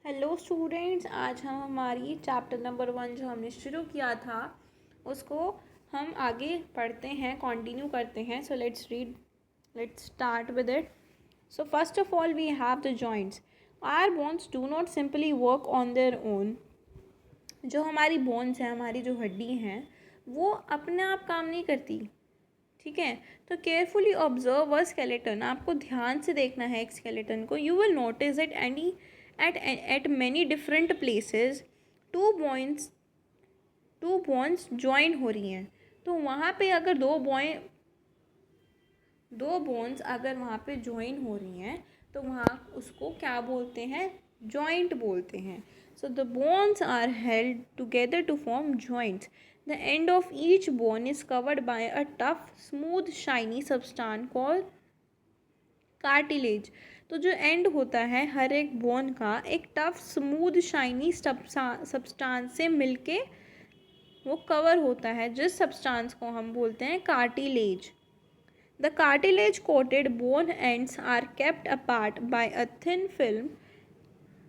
Hello students, आज हम हमारी चैप्टर नंबर 1 जो हमने शुरू किया था उसको हम आगे पढ़ते हैं, कंटिन्यू करते हैं. So let's start with it. So first of all we have the joints. Our bones do not simply work on their own. जो हमारी बोन्स हैं, हमारी जो हड्डी हैं, वो अपने आप काम नहीं करती. ठीक है, तो केयरफुली ऑब्जर्व अ स्केलेटन. आपको ध्यान से देखना है एक स्केलेटन को. You will notice it any at many different places two bonds join हो रही हैं. तो वहाँ पे अगर दो बोन्स अगर वहाँ पे ज्वाइन हो रही हैं तो वहाँ उसको क्या बोलते हैं? जॉइंट बोलते हैं. So the bones are held together to form joints. The end of each bone is covered by a tough smooth shiny substance called cartilage. तो जो एंड होता है हर एक बोन का एक टफ स्मूथ शाइनी सब्सटेंस से मिलके वो कवर होता है, जिस सब्सटेंस को हम बोलते हैं cartilage. The cartilage coated bone ends are kept apart by a thin film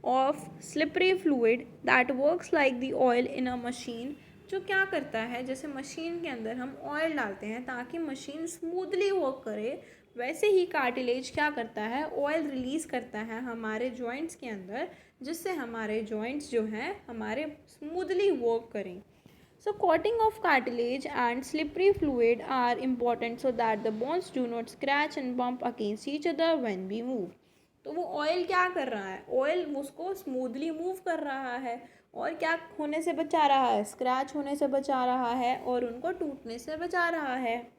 of slippery fluid that works like the oil in a machine. जो क्या करता है, जैसे मशीन के अंदर हम ऑयल डालते हैं ताकि मशीन स्मूथली वर्क करे, वैसे ही कार्टिलेज क्या करता है? ऑयल रिलीज़ करता है हमारे जॉइंट्स के अंदर, जिससे हमारे जॉइंट्स जो हैं हमारे स्मूथली वर्क करें. So coating of cartilage and slippery fluid are important so that the bones do not scratch and bump against each other when we move. तो वो ऑयल क्या कर रहा है? ऑयल उसको स्मूथली मूव कर रहा है और क्या होने से बचा रहा है? स्क्रैच होने से बचा रहा है और उनको टूटने से बचा रहा है.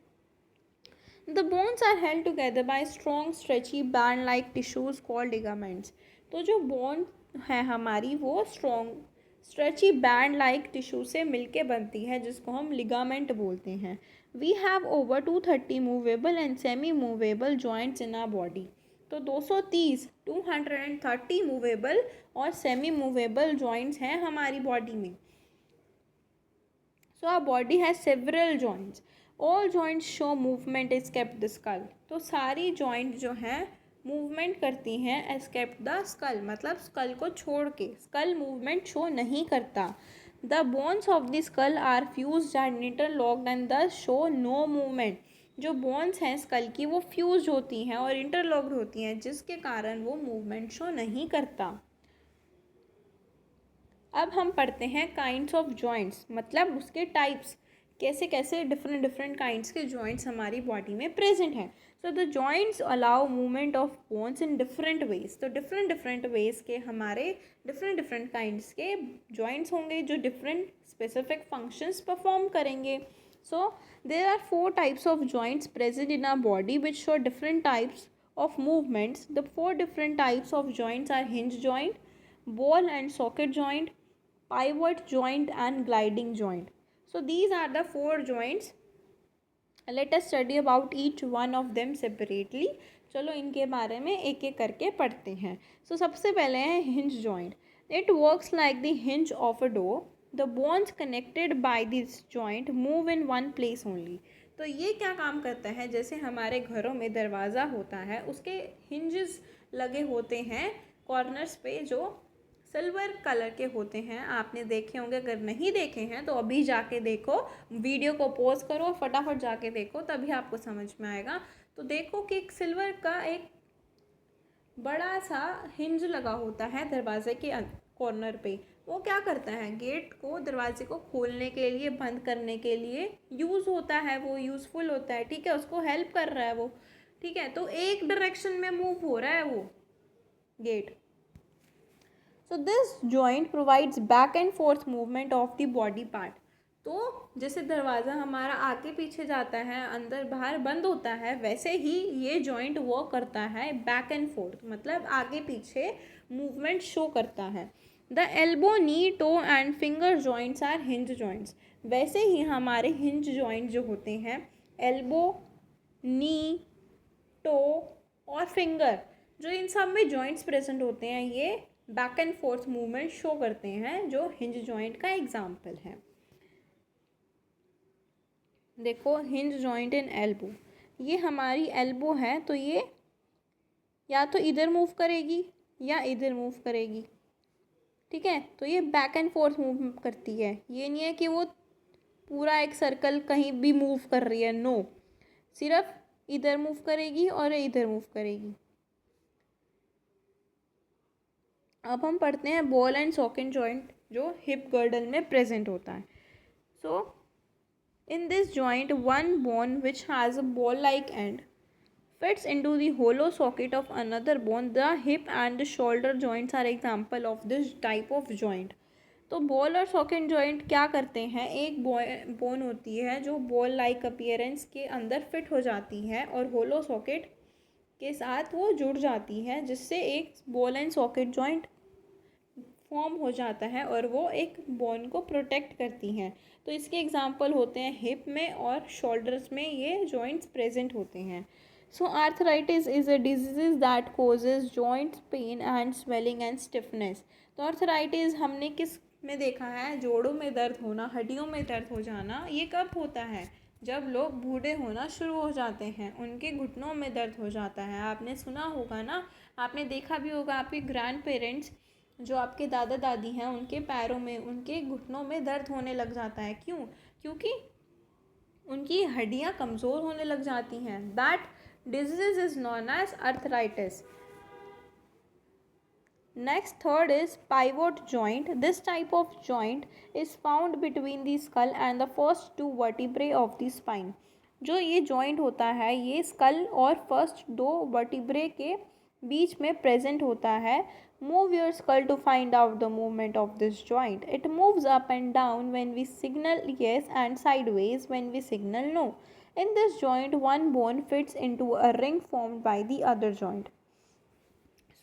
The bones are held together by strong stretchy band like tissues called ligaments. तो जो बोन है हमारी वो strong stretchy band like tissue से मिलके बनती है, जिसको हम लिगामेंट बोलते हैं. We have over 230 movable and semi movable joints in our body. तो 230 मूवेबल और सेमी मूवेबल जॉइंट्स हैं हमारी बॉडी में. So our body has several joints. All joints show movement except the skull. तो सारी जॉइंट जो हैं मूवमेंट करती हैं एस्केप्ट द स्कल, मतलब स्कल को छोड़ के. स्कल मूवमेंट शो नहीं करता. The bones of the skull are fused and interlocked and thus show no movement. जो बोन्स हैं स्कल की वो फ्यूज होती हैं और इंटरलॉक्ड होती हैं, जिसके कारण वो मूवमेंट शो नहीं करता. अब हम पढ़ते हैं काइंड्स ऑफ जॉइंट्स, मतलब उसके टाइप्स, कैसे कैसे डिफरेंट काइंड्स के जॉइंट्स हमारी बॉडी में प्रेजेंट हैं. So the joints allow movement of bones in different ways. तो डिफरेंट वेज के हमारे डिफरेंट काइंड्स के जॉइंट्स होंगे जो डिफरेंट स्पेसिफिक फंक्शंस परफॉर्म करेंगे. So there are 4 types of joints present in our body which show different types of movements. The 4 different types of joints are hinge joint, ball and socket joint, pivot joint and gliding joint. So these are the 4 joints. Let us study about each one of them separately. चलो इनके बारे में एक एक करके पढ़ते हैं. So सबसे पहले है hinge joint. It works like the hinge of a door. The bones connected by this joint move in one place only. तो ये क्या काम करता है? जैसे हमारे घरों में दरवाज़ा होता है, उसके हिंजेस लगे होते हैं कॉर्नर्स पे जो सिल्वर कलर के होते हैं. आपने देखे होंगे, अगर नहीं देखे हैं तो अभी जाके देखो, वीडियो को पॉज करो, फटाफट जाके देखो, तभी आपको समझ में आएगा. तो देखो कि एक सिल्वर का एक बड़ा सा हिंज लगा होता है दरवाजे के कॉर्नर पे. वो क्या करता है? गेट को, दरवाजे को खोलने के लिए, बंद करने के लिए यूज़ होता है, वो यूज़फुल होता है. ठीक है, उसको हेल्प कर रहा है वो. ठीक है, तो एक डायरेक्शन में मूव हो रहा है वो gate. So this joint provides back and forth movement of the body part. तो जैसे दरवाज़ा हमारा आगे पीछे जाता है, अंदर बाहर बंद होता है, वैसे ही ये जॉइंट वर्क करता है बैक एंड फोर्थ, मतलब आगे पीछे मूवमेंट शो करता है. The elbow, knee, toe and finger joints are hinge joints. वैसे ही हमारे हिंज जॉइंट जो होते हैं, एल्बो, नी, टो और फिंगर, जो इन सब में जॉइंट्स प्रेजेंट होते हैं, ये back and forth movement show करते हैं, जो हिंज जॉइंट का एग्जाम्पल है. देखो, हिंज जॉइंट इन एल्बो, ये हमारी एल्बो है, तो ये या तो इधर मूव करेगी या इधर मूव करेगी. ठीक है, तो ये बैक एंड फोर्थ मूव करती है, ये नहीं है कि वो पूरा एक सर्कल कहीं भी मूव कर रही है, नो, सिर्फ इधर मूव करेगी और इधर मूव करेगी। अब हम पढ़ते हैं बॉल एंड सॉकेट जॉइंट जो हिप गर्डल में प्रेजेंट होता है। So in this joint one bone which has a ball like and fits into the hollow socket of another bone. The hip and the shoulder joints are example of this type of joint. तो ball और socket joint क्या करते हैं, एक bone होती है जो ball like appearance के अंदर फिट हो जाती है और होलो सॉकेट के साथ वो जुड़ जाती है, जिससे एक ball and socket joint form हो जाता है और वो एक बोन को प्रोटेक्ट करती हैं। तो इसके एग्जांपल होते हैं हिप में और शोल्डर्स में ये जॉइंट्स प्रेजेंट होते हैं। So arthritis is a disease that causes joint pain and swelling and stiffness. तो आर्थराइटिस हमने किस में देखा है, जोड़ों में दर्द होना, हड्डियों में दर्द हो जाना। ये कब होता है, जब लोग बूढ़े होना शुरू हो जाते हैं, उनके घुटनों में दर्द हो जाता है। आपने सुना होगा ना, आपने देखा भी होगा, आपके ग्रैंड पेरेंट्स जो आपके दादा दादी हैं, उनके पैरों में, उनके घुटनों में दर्द होने लग जाता है। क्यों? क्योंकि उनकी हड्डियां कमज़ोर होने लग जाती हैं। That disease is known as arthritis. Next, third is pivot joint. This type of joint is found between the skull and the first two vertebrae of the spine. जो ये joint होता है, ये skull और first दो vertebrae के बीच में present होता है। Move your skull to find out the movement of this joint. It moves up and down when we signal yes and sideways when we signal no. In this joint, one bone fits into a ring formed by the other joint.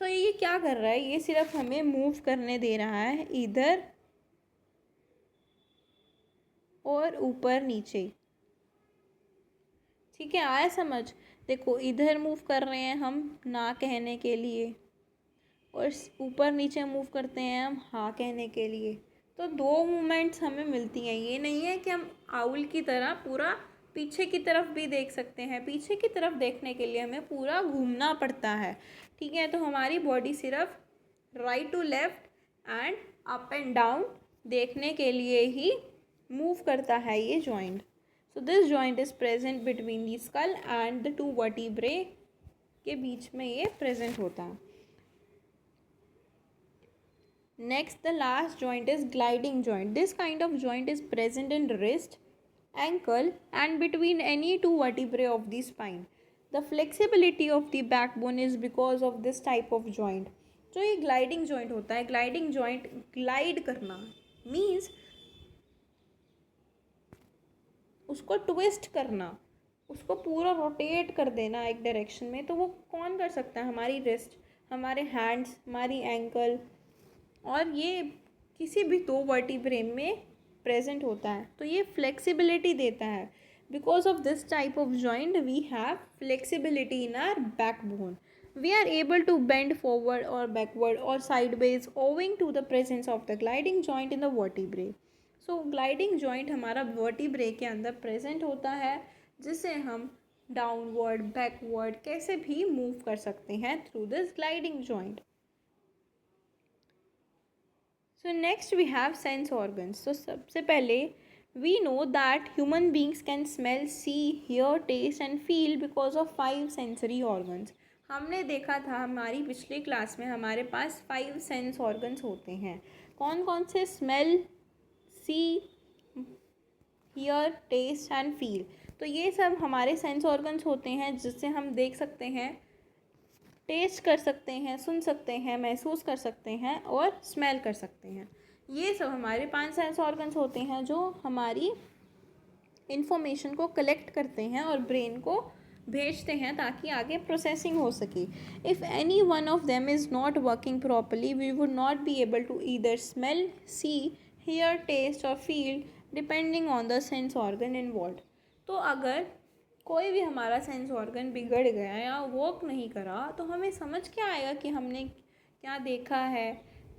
तो ये क्या कर रहा है, ये सिर्फ हमें move करने दे रहा है इधर और ऊपर नीचे। ठीक है, आया समझ? देखो, इधर मूव कर रहे हैं हम ना कहने के लिए और ऊपर नीचे मूव करते हैं हम हाँ कहने के लिए। तो दो मूवमेंट्स हमें मिलती हैं। ये नहीं है कि हम आउल की तरह पूरा पीछे की तरफ भी देख सकते हैं। पीछे की तरफ देखने के लिए हमें पूरा घूमना पड़ता है। ठीक है, तो हमारी बॉडी सिर्फ right to left and up and down देखने के लिए ही मूव करता है ये joint. So this joint is present between the skull and the two vertebrae के बीच में ये प्रेजेंट होता है। Next, the last joint is gliding joint. This kind of joint is present in wrist, ankle and between any two vertebrae of the spine. The flexibility of the backbone is because of this type of joint. जो ये gliding joint होता है, gliding joint glide करना means उसको twist करना, उसको पूरा rotate कर देना एक डायरेक्शन में। तो वो कौन कर सकता है? हमारी रिस्ट, हमारे हैंड्स, हमारी एंकल, और ये किसी भी दो वर्टिब्रे में प्रेजेंट होता है। तो ये फ्लेक्सिबिलिटी देता है। Because of this type of joint we have flexibility in our backbone. We are able to bend forward और बैकवर्ड और sideways owing to the presence of the gliding joint in the vertebrae. So gliding joint हमारा vertebrae के अंदर present होता है, जिसे हम downward, backward कैसे भी मूव कर सकते हैं through this gliding joint. So next we have sense organs. So सबसे पहले we know that human beings can smell, see, hear, taste and feel because of 5 sensory organs. हमने देखा था हमारी पिछली क्लास में हमारे पास 5 सेंस ऑर्गन्स होते हैं। कौन कौन से? Smell, see, hear, taste and feel. तो ये सब हमारे सेंस ऑर्गन्स होते हैं, जिससे हम देख सकते हैं, टेस्ट कर सकते हैं, सुन सकते हैं, महसूस कर सकते हैं और स्मेल कर सकते हैं। ये सब हमारे 5 सेंस ऑर्गन्स होते हैं जो हमारी इंफॉर्मेशन को कलेक्ट करते हैं और ब्रेन को भेजते हैं ताकि आगे प्रोसेसिंग हो सके। If any one of them is not working properly we would not be able to either smell, see, hear, taste और feel depending on the sense organ involve. तो अगर कोई भी हमारा सेंस ऑर्गन बिगड़ गया या वर्क नहीं करा तो हमें समझ क्या आएगा कि हमने क्या देखा है,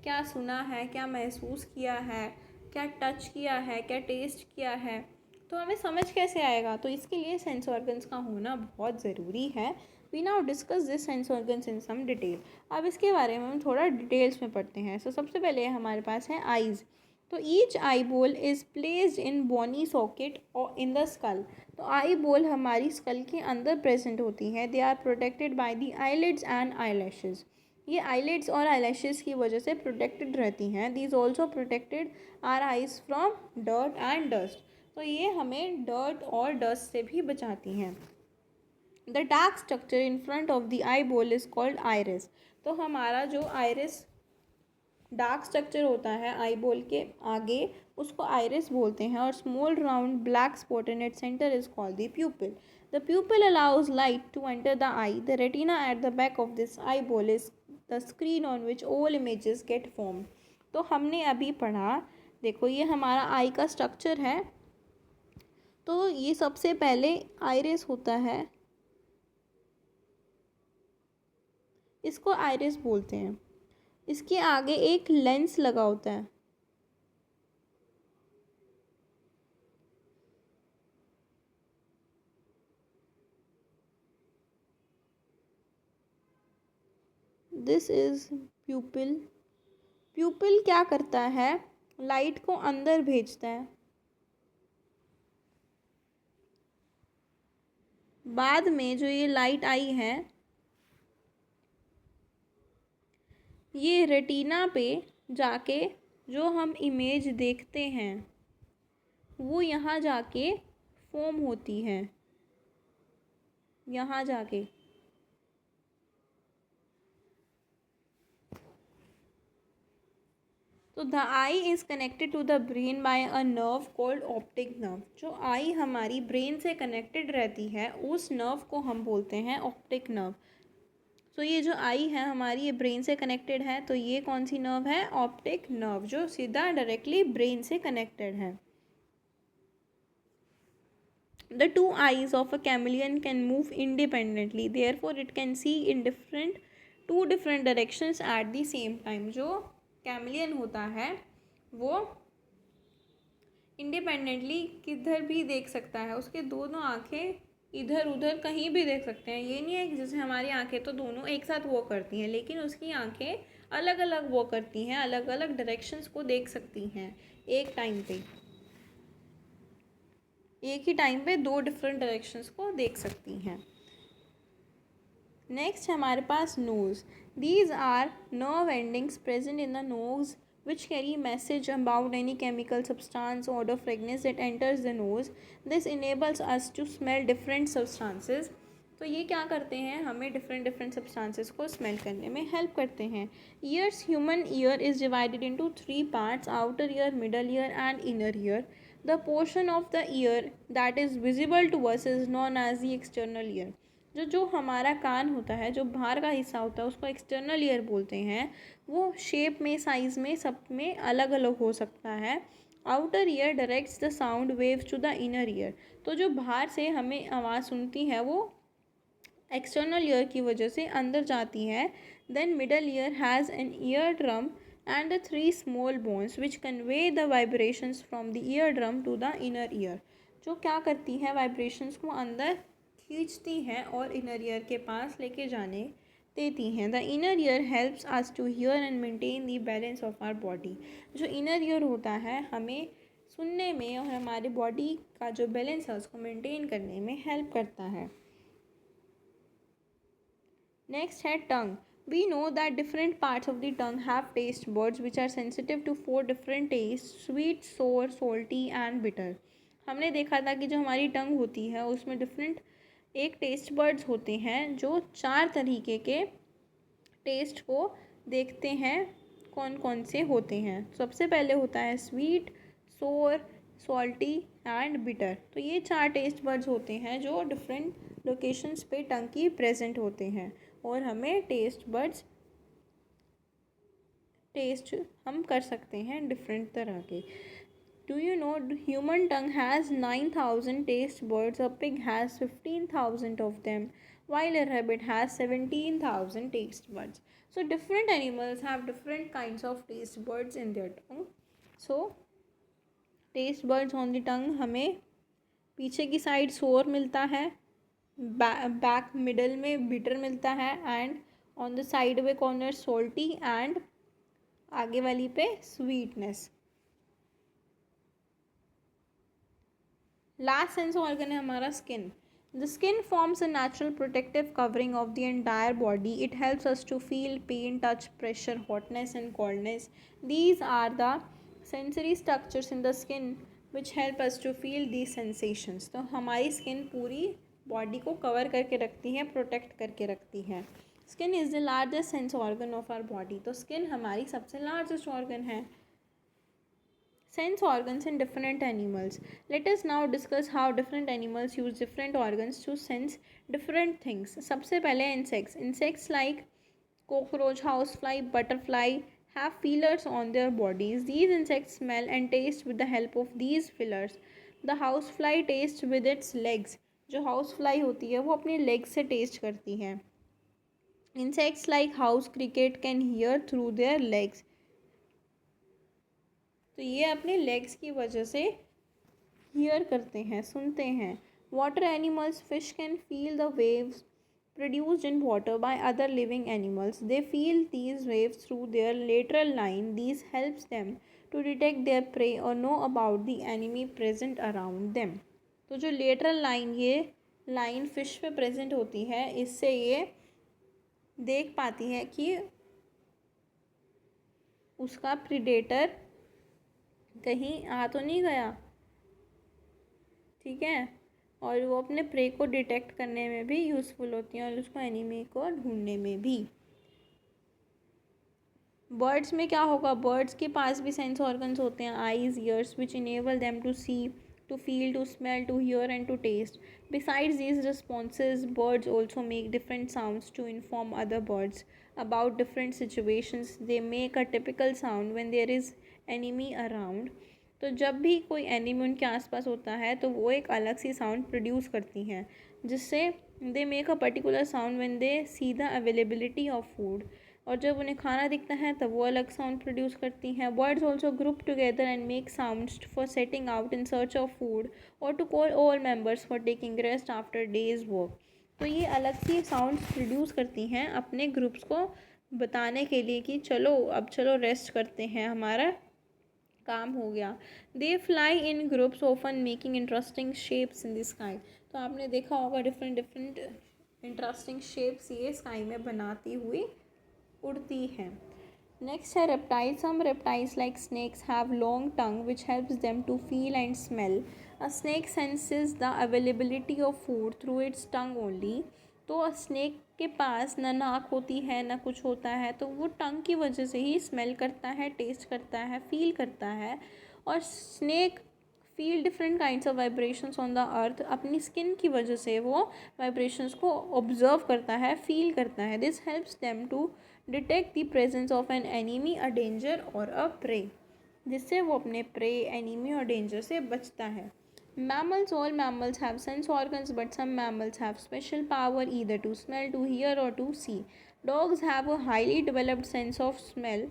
क्या सुना है, क्या महसूस किया है, क्या टच किया है, क्या टेस्ट किया है। तो हमें समझ कैसे आएगा? तो इसके लिए सेंस ऑर्गन्स का होना बहुत ज़रूरी है, we now discuss this sense organs in some detail. अब इसके बारे में हम थोड़ा डिटेल्स में पढ़ते हैं। सो सबसे पहले हमारे पास है आइज़। तो each eyeball is placed in bony socket और इन द स्कल। तो आई बोल हमारी स्कल के अंदर प्रेजेंट होती है। They are protected by the eyelids and eyelashes. ये आईलिड्स और आईलैशेस की वजह से प्रोटेक्टेड रहती हैं। These also protected are eyes from dirt and dust. तो ये हमें डर्ट और डस्ट से भी बचाती हैं। The dark structure in front of the आई बोल इज कॉल्ड आइरिस। तो हमारा जो आइरिस डार्क स्ट्रक्चर होता है आई बोल के आगे, उसको आइरिस बोलते हैं। और small round black spot in it center is called the pupil. The pupil allows light to enter the eye. The retina at the back of this eye बोल is the screen on which all images get form. तो हमने अभी पढ़ा, देखो ये हमारा आई का structure है। तो ये सबसे पहले आइरिस होता है, इसको आइरिस बोलते हैं। इसके आगे एक लेंस लगा होता है। This is प्यूपिल। प्यूपिल क्या करता है, लाइट को अंदर भेजता है। बाद में जो ये लाइट आई है, ये रेटिना पे जाके जो हम इमेज देखते हैं वो यहाँ जाके फॉर्म होती है, यहाँ जाके। तो the eye is connected to the brain by a nerve called optic nerve. जो आई हमारी ब्रेन से कनेक्टेड रहती है उस नर्व को हम बोलते हैं ऑप्टिक नर्व। तो ये जो आई है हमारी, ये ब्रेन से कनेक्टेड है। तो ये कौन सी नर्व है, ऑप्टिक नर्व, जो सीधा डायरेक्टली ब्रेन से कनेक्टेड है। The two eyes of a chameleon can move independently, therefore it can see in two different directions at the same time। जो कैमलियन होता है वो इंडिपेंडेंटली किधर भी देख सकता है। उसके दोनों आंखें इधर उधर कहीं भी देख सकते हैं। ये नहीं है कि जैसे हमारी आंखें तो दोनों एक साथ वो करती हैं, लेकिन उसकी आंखें अलग अलग वो करती हैं, अलग अलग डायरेक्शंस को देख सकती हैं एक टाइम पे। एक ही टाइम पे दो डिफरेंट डायरेक्शंस को देख सकती हैं। नेक्स्ट है हमारे पास nose. These are nerve endings present in the nose which carry message about any chemical substance or the fragrance that enters the nose. This enables us to smell different substances. तो ये क्या करते हैं, हमें different different substances को smell करने में help करते हैं। Ears, human ear is divided into 3 parts, outer ear, middle ear and inner ear. The portion of the ear that is visible to us is known as the external ear. जो हमारा कान होता है, जो बाहर का हिस्सा होता है, उसको एक्सटर्नल ईयर बोलते हैं। वो शेप में, साइज़ में, सब में अलग अलग हो सकता है। Outer ear directs the sound waves to the inner ear. तो जो बाहर से हमें आवाज़ सुनती है वो एक्सटर्नल ईयर की वजह से अंदर जाती है। Then middle ear has an eardrum and the 3 small bones which convey the vibrations from the eardrum to the inner ear. जो क्या करती है, वाइब्रेशंस को अंदर खींचती हैं और इनर ईयर के पास लेके जाने देती हैं। The inner ear helps us to hear and maintain the balance of our body. जो इनर ईयर होता है हमें सुनने में और हमारी बॉडी का जो बैलेंस है उसको मेंटेन करने में हेल्प करता है। नेक्स्ट है tongue. We know that different parts of the tongue have taste birds which are sensitive to 4 different taste, sweet, sour, salty and bitter. हमने देखा था कि जो हमारी टंग होती है उसमें डिफरेंट एक टेस्ट बर्ड्स होते हैं जो 4 तरीके के टेस्ट को देखते हैं। कौन कौन से होते हैं, सबसे पहले होता है स्वीट, सोर, सॉल्टी एंड बिटर। तो ये 4 टेस्ट बर्ड्स होते हैं जो डिफरेंट लोकेशंस पे टंग की प्रेजेंट होते हैं और हमें टेस्ट बर्ड्स टेस्ट हम कर सकते हैं डिफरेंट तरह के। Do you know human tongue has 9,000 taste buds, a pig has 15,000 of them, while a rabbit has 17,000 taste buds. So different animals have different kinds of taste buds in their tongue. So taste buds on the tongue हमें पीछे की side सोर मिलता है, back middle में bitter मिलता है and on the side way corner salty and आगे वाली पे स्वीटनेस। लास्ट सेंस ऑर्गन है हमारा skin. The skin forms a natural protective covering of the entire body. It helps us to feel pain, touch, pressure, hotness and coldness. These are the sensory structures in the skin which help us to feel the sensations. तो हमारी skin पूरी body को cover करके रखती है, protect करके रखती है। Skin is the largest sense organ of our body. तो स्किन हमारी सबसे लार्जेस्ट ऑर्गन है। Sense organs in different animals. Let us now discuss how different animals use different organs to sense different things. सबसे पहले insects. Insects like cockroach, housefly, butterfly have feelers on their bodies. These insects smell and taste with the help of these feelers. The housefly tastes with its legs. जो housefly होती है वो अपने legs से taste करती है. Insects like house cricket can hear through their legs. तो ये अपने लेग्स की वजह से हियर करते हैं, सुनते हैं। Water animals, fish can feel the waves produced in water by other living animals. They feel these waves through their lateral line. These helps them to detect their prey और know about the enemy present around them. तो जो lateral line, ये line fish पे present होती है, इससे ये देख पाती है कि उसका प्रीडेटर कहीं आ तो नहीं गया, ठीक है। और वो अपने प्रे को डिटेक्ट करने में भी यूज़फुल होती हैं और उसको एनिमी को ढूंढने में भी। बर्ड्स में क्या होगा, बर्ड्स के पास भी सेंस ऑर्गन्स होते हैं, eyes, ears, which enable them to see, to feel, to smell, to hear and to taste. Besides these responses, birds also make different sounds to inform other birds about different situations. They make a typical sound when there is enemy around. तो जब भी कोई enemy उनके आसपास होता है तो वो एक अलग सी साउंड प्रोड्यूस करती हैं, जिससे they make a particular sound when they see the availability of food. और जब उन्हें खाना दिखता है तब वो अलग साउंड प्रोड्यूस करती हैं। Birds also group together and make sounds for setting out in search of food और to call all members for taking rest after day's work. तो ये अलग सी साउंड्स प्रोड्यूस करती हैं अपने ग्रुप्स को बताने के लिए कि चलो अब चलो रेस्ट करते हैं, हमारा काम हो गया। They fly in groups often making interesting shapes in the sky. तो आपने देखा होगा डिफरेंट डिफरेंट इंटरेस्टिंग शेप्स ये स्काई में बनाती हुई उड़ती हैं। नेक्स्ट है reptile. Some reptiles like snakes have long tongue which helps them to feel and smell. A snake senses the availability of food through its tongue only. तो snake के पास ना नाक होती है ना कुछ होता है, तो वो टंग की वजह से ही स्मेल करता है, टेस्ट करता है, फील करता है। और snake feel different kinds of vibrations on the earth. अपनी स्किन की वजह से वो वाइब्रेशंस को ऑब्जर्व करता है, फील करता है। This helps them to detect the presence of an enemy, a danger और अ प्रे, जिससे वो अपने प्रे, एनिमी और डेंजर से बचता है। Mammals, all mammals have sense organs, but some mammals have special power either to smell, to hear, or to see. Dogs have a highly developed sense of smell.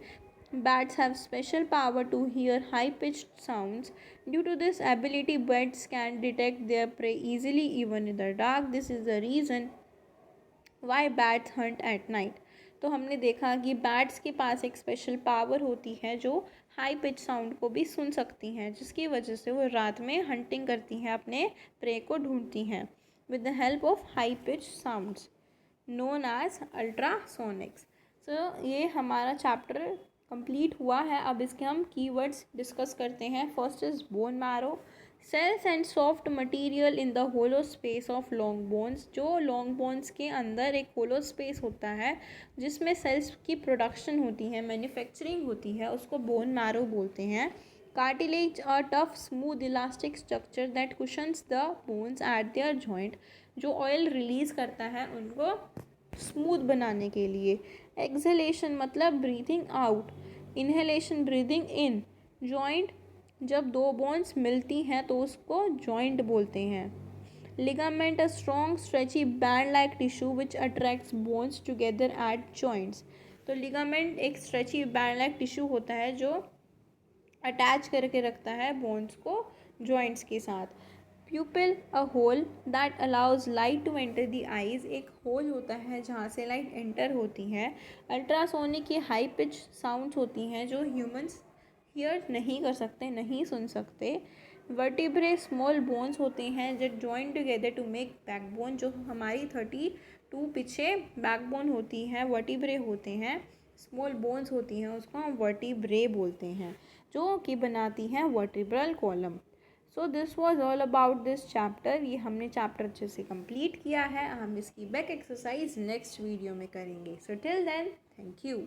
Bats have special power to hear high pitched sounds. Due to this ability, bats can detect their prey easily even in the dark. This is the reason why bats hunt at night. तो हमने देखा कि bats के पास एक special power होती है जो high pitch sound को भी सुन सकती हैं, जिसकी वजह से वो रात में हंटिंग करती हैं, अपने प्रे को ढूंढती हैं with the help of high pitch sounds known as ultrasonics. So ये हमारा चैप्टर कंप्लीट हुआ है। अब इसके हम कीवर्ड्स डिस्कस करते हैं। First is bone marrow, cells and soft material in the hollow space of long bones. जो लॉन्ग बोन्स के अंदर एक होलो स्पेस होता है जिसमें सेल्स की प्रोडक्शन होती है, मैन्युफैक्चरिंग होती है, उसको बोन मैरो बोलते हैं। Cartilage, a tough smooth elastic structure that cushions the bones eight there joint. जो ऑयल रिलीज करता है उनको स्मूथ बनाने के लिए। एक्सहेलेशन मतलब ब्रीथिंग आउट, इनहेलेशन ब्रीथिंग इन। जॉइंट, जब दो बोन्स मिलती हैं तो उसको जॉइंट बोलते हैं। Ligament, a strong stretchy band like tissue which attracts bones together at joints. तो लिगामेंट एक स्ट्रेची बैंड लाइक टिश्यू होता है जो अटैच करके रखता है बोन्स को जॉइंट्स के साथ। Pupil a hole that allows light to enter the eyes, एक होल होता है जहाँ से लाइट एंटर होती है। अल्ट्रासोनिक की हाई पिच साउंड्स होती हैं जो ह्यूमंस हियर नहीं कर सकते, नहीं सुन सकते। वर्टिब्रे स्मॉल बोन्स होते हैं जो join together to make backbone, जो हमारी 32 पीछे बैकबोन होती है, वर्टिब्रे होते हैं। स्मॉल बोन्स होती हैं उसको हम वर्टिब्रे बोलते हैं, जो कि बनाती हैं vertebral column. So this was all about this chapter. ये हमने चैप्टर अच्छे से कंप्लीट किया है। हम इसकी बैक एक्सरसाइज नेक्स्ट वीडियो में करेंगे। So till then, thank you.